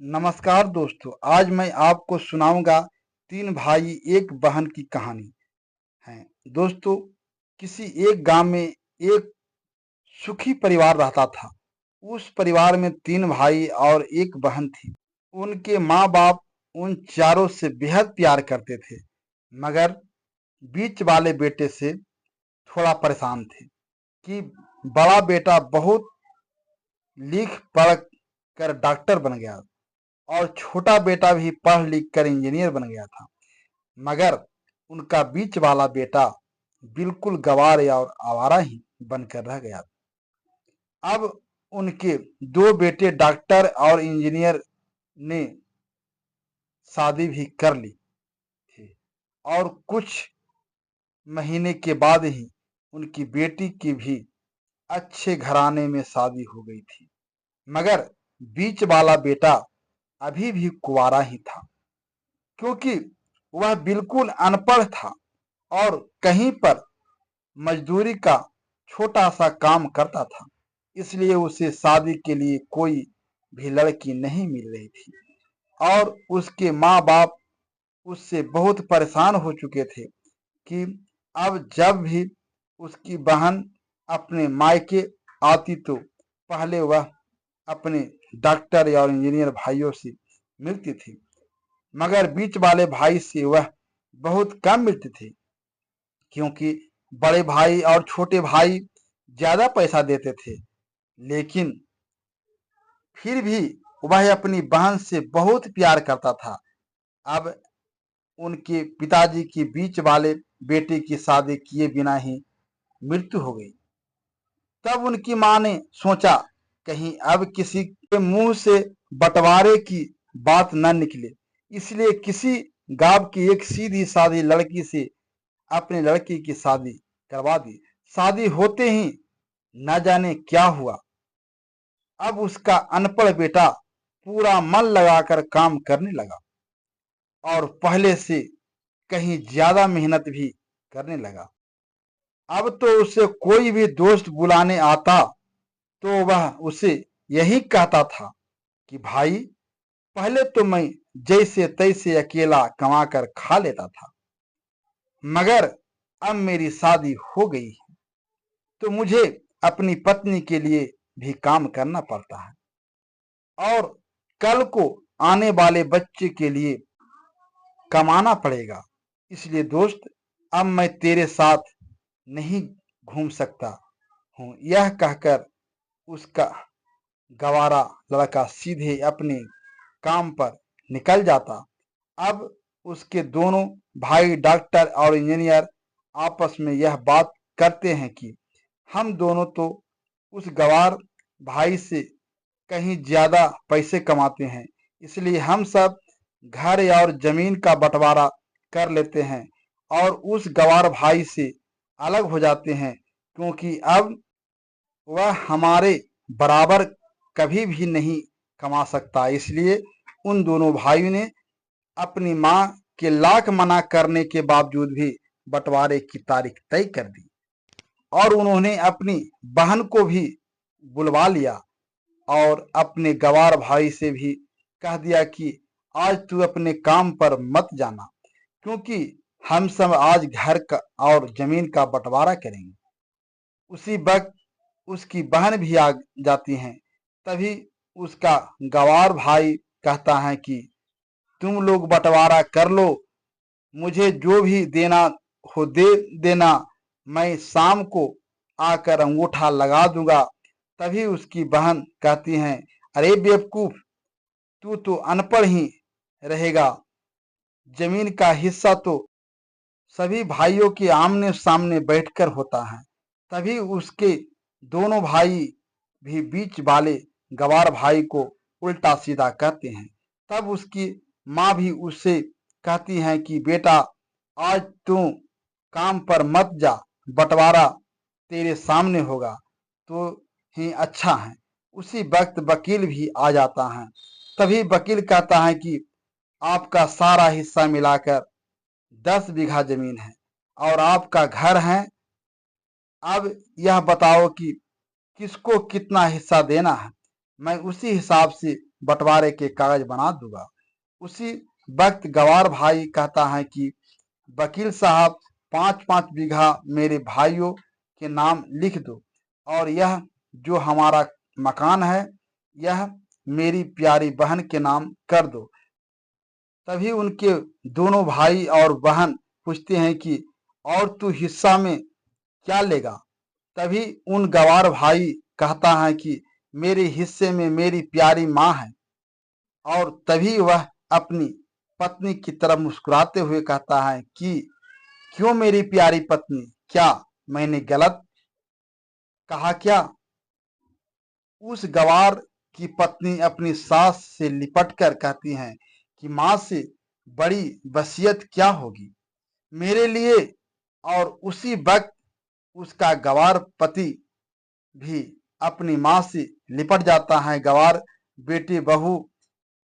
नमस्कार दोस्तों, आज मैं आपको सुनाऊंगा तीन भाई एक बहन की कहानी है। दोस्तों, किसी एक गांव में एक सुखी परिवार रहता था। उस परिवार में तीन भाई और एक बहन थी। उनके माँ बाप उन चारों से बेहद प्यार करते थे, मगर बीच वाले बेटे से थोड़ा परेशान थे कि बड़ा बेटा बहुत लिख पढ़ कर डॉक्टर बन गया और छोटा बेटा भी पढ़ लिख कर इंजीनियर बन गया था। मगर उनका बीच वाला बेटा बिल्कुल गंवार और आवारा ही बनकर रह गया। अब उनके दो बेटे डॉक्टर और इंजीनियर ने शादी भी कर ली थी और कुछ महीने के बाद ही उनकी बेटी की भी अच्छे घराने में शादी हो गई थी। मगर बीच वाला बेटा अभी भी कुंवारा ही था, क्योंकि वह बिल्कुल अनपढ़ था और कहीं पर मजदूरी का छोटा सा काम करता था। इसलिए उसे शादी के लिए कोई भी लड़की नहीं मिल रही थी और उसके माँ बाप उससे बहुत परेशान हो चुके थे कि अब जब भी उसकी बहन अपने मायके आती तो पहले वह अपने डॉक्टर या इंजीनियर भाइयों से मिलती थी, मगर बीच वाले भाई से वह बहुत कम मिलते थे, क्योंकि बड़े भाई और छोटे भाई ज्यादा पैसा देते थे। लेकिन फिर भी वह अपनी बहन से बहुत प्यार करता था। अब उनके पिताजी के बीच वाले बेटे की शादी किए बिना ही मृत्यु हो गई। तब उनकी मां ने सोचा, कहीं अब किसी के मुंह से बंटवारे की बात न निकले, इसलिए किसी गांव की एक सीधी सादी लड़की से अपने लड़की की शादी करवा दी। शादी होते ही न जाने क्या हुआ, अब उसका अनपढ़ बेटा पूरा मन लगाकर काम करने लगा और पहले से कहीं ज्यादा मेहनत भी करने लगा। अब तो उसे कोई भी दोस्त बुलाने आता तो वह उसे यही कहता था कि भाई, पहले तो मैं जैसे तैसे अकेला कमा कर खा लेता था, मगर अब मेरी शादी हो गई है तो मुझे अपनी पत्नी के लिए भी काम करना पड़ता है और कल को आने वाले बच्चे के लिए कमाना पड़ेगा। इसलिए दोस्त, अब मैं तेरे साथ नहीं घूम सकता हूँ। यह कहकर उसका गवारा लड़का सीधे अपने काम पर निकल जाता। अब उसके दोनों भाई डॉक्टर और इंजीनियर आपस में यह बात करते हैं कि हम दोनों तो उस गवार भाई से कहीं ज्यादा पैसे कमाते हैं, इसलिए हम सब घर और जमीन का बंटवारा कर लेते हैं और उस गवार भाई से अलग हो जाते हैं, क्योंकि अब वह हमारे बराबर कभी भी नहीं कमा सकता। इसलिए उन दोनों भाइयों ने अपनी मां के लाख मना करने के बावजूद भी बंटवारे की तारीख तय कर दी और उन्होंने अपनी बहन को भी बुलवा लिया और अपने गवार भाई से भी कह दिया कि आज तू अपने काम पर मत जाना, क्योंकि हम सब आज घर का और जमीन का बंटवारा करेंगे। उसी वक्त उसकी बहन भी आ जाती है। तभी उसका गवार भाई कहता है कि तुम लोग बंटवारा कर लो, मुझे जो भी देना हो दे देना, मैं शाम को आकर अंगूठा लगा दूंगा। तभी उसकी बहन कहती है, अरे बेवकूफ, तू तो अनपढ़ ही रहेगा, जमीन का हिस्सा तो सभी भाइयों के आमने सामने बैठकर होता है। तभी उसके दोनों भाई भी बीच वाले गवार भाई को उल्टा सीधा कहते हैं। तब उसकी माँ भी उससे कहती है कि बेटा, आज तू काम पर मत जा, बंटवारा तेरे सामने होगा तो ही अच्छा है। उसी वक्त वकील भी आ जाता है। तभी वकील कहता है कि आपका सारा हिस्सा मिलाकर 10 बीघा जमीन है और आपका घर है। अब यह बताओ कि किसको कितना हिस्सा देना है, मैं उसी हिसाब से बंटवारे के कागज बना दूंगा। उसी वक्त गवार भाई कहता है कि वकील साहब 5-5 बीघा मेरे भाइयों के नाम लिख दो और यह जो हमारा मकान है यह मेरी प्यारी बहन के नाम कर दो। तभी उनके दोनों भाई और बहन पूछते हैं कि और तू हिस्सा में क्या लेगा? तभी उन गवार भाई कहता है कि मेरे हिस्से में मेरी प्यारी माँ है। और तभी वह अपनी पत्नी की तरफ मुस्कुराते हुए कहता है कि क्यों मेरी प्यारी पत्नी, क्या मैंने गलत कहा क्या? उस गवार की पत्नी अपनी सास से लिपट कर कहती हैं कि माँ से बड़ी वसीयत क्या होगी मेरे लिए। और उसी वक्त उसका गवार पति भी अपनी माँ से लिपट जाता है। गवार बेटे बहू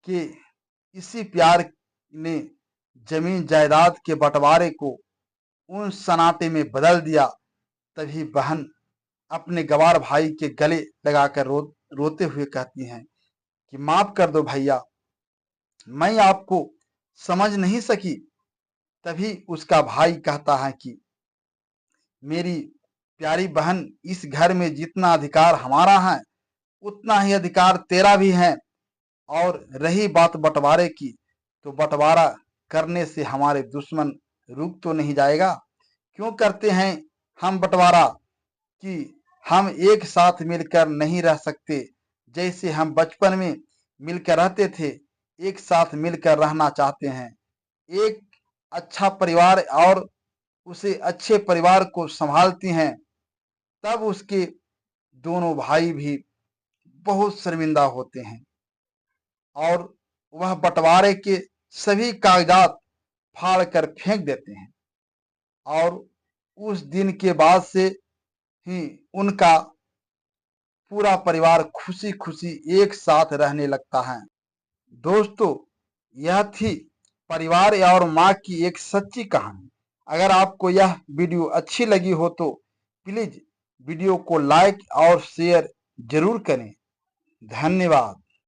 के इसी प्यार ने जमीन जायदाद के बंटवारे को उन सन्नाटे में बदल दिया। तभी बहन अपने गवार भाई के गले लगाकर रोते हुए कहती हैं कि माफ कर दो भैया, मैं आपको समझ नहीं सकी। तभी उसका भाई कहता है कि मेरी प्यारी बहन, इस घर में जितना अधिकार हमारा है उतना ही अधिकार तेरा भी है। और रही बात बंटवारे की, तो बंटवारा करने से हमारे दुश्मन रुक तो नहीं जाएगा। क्यों करते हैं हम बंटवारा कि हम एक साथ मिलकर नहीं रह सकते? जैसे हम बचपन में मिलकर रहते थे, एक साथ मिलकर रहना चाहते हैं। एक अच्छा परिवार और उसे अच्छे परिवार को संभालती हैं, तब उसके दोनों भाई भी बहुत शर्मिंदा होते हैं और वह बंटवारे के सभी कागजात फाड़ कर फेंक देते हैं। और उस दिन के बाद से ही उनका पूरा परिवार खुशी खुशी एक साथ रहने लगता है। दोस्तों, यह थी परिवार और माँ की एक सच्ची कहानी। अगर आपको यह वीडियो अच्छी लगी हो तो प्लीज वीडियो को लाइक और शेयर जरूर करें। धन्यवाद।